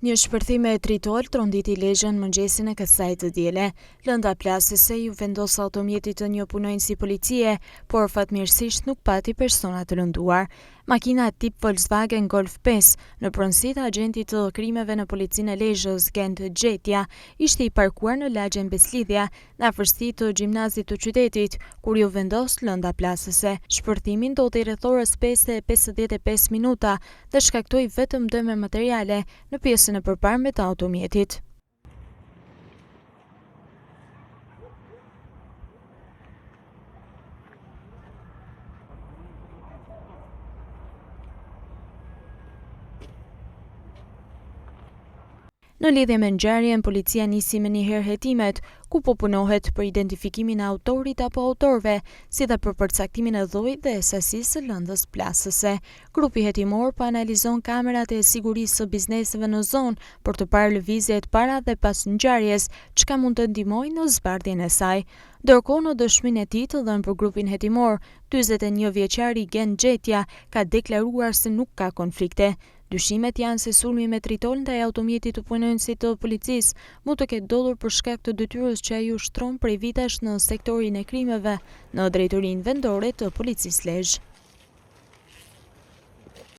Një shpërthim e tritol tronditi Lezhën mëngjesin e kësaj të diele. Lënda plasëse ju vendos automjetit të një punonjësi policie, por fatmirësisht nuk pati persona të lënduar. Makina tip Volkswagen Golf 5 në pronësi të agentit të krimeve në policinë e Lezhës, Gent Gjetja, ishte i parkuar në lagjen Beslidhja, në afërsi të gjimnazit të qytetit, kur ju vendos lënda plasëse. Shpërthimin ndodhi rreth orës 5:55 minuta dhe shkaktoi vetëm dëme materiale në pjesën e përparme të automjetit. Në lidhje me ngjarjen, policia nisi me njëherë hetimet, ku po punohet për identifikimin e autorit apo autorëve, si dhe për përcaktimin e llojit dhe sasisë së lëndës plasëse. Grupi hetimor po analizon kamerat e sigurisë së bizneseve në zonë për të parë lëvizjet para dhe pas ngjarjes, çka mund të ndihmojë në zbardhjen e saj. Ndërkohë, në dëshminë e tij të dhënë për grupin hetimor, 41 vjeçari Gent Gjetja ka deklaruar se nuk ka konflikte. Dyshimet janë se sulmi me tritol ndaj automjetit të punonjësit të policisë mund të ketë ndodhur për shkak të detyrës që ai ushtron prej vitesh në sektorin e krimeve në drejtorinë vendore të policisë Lezhë.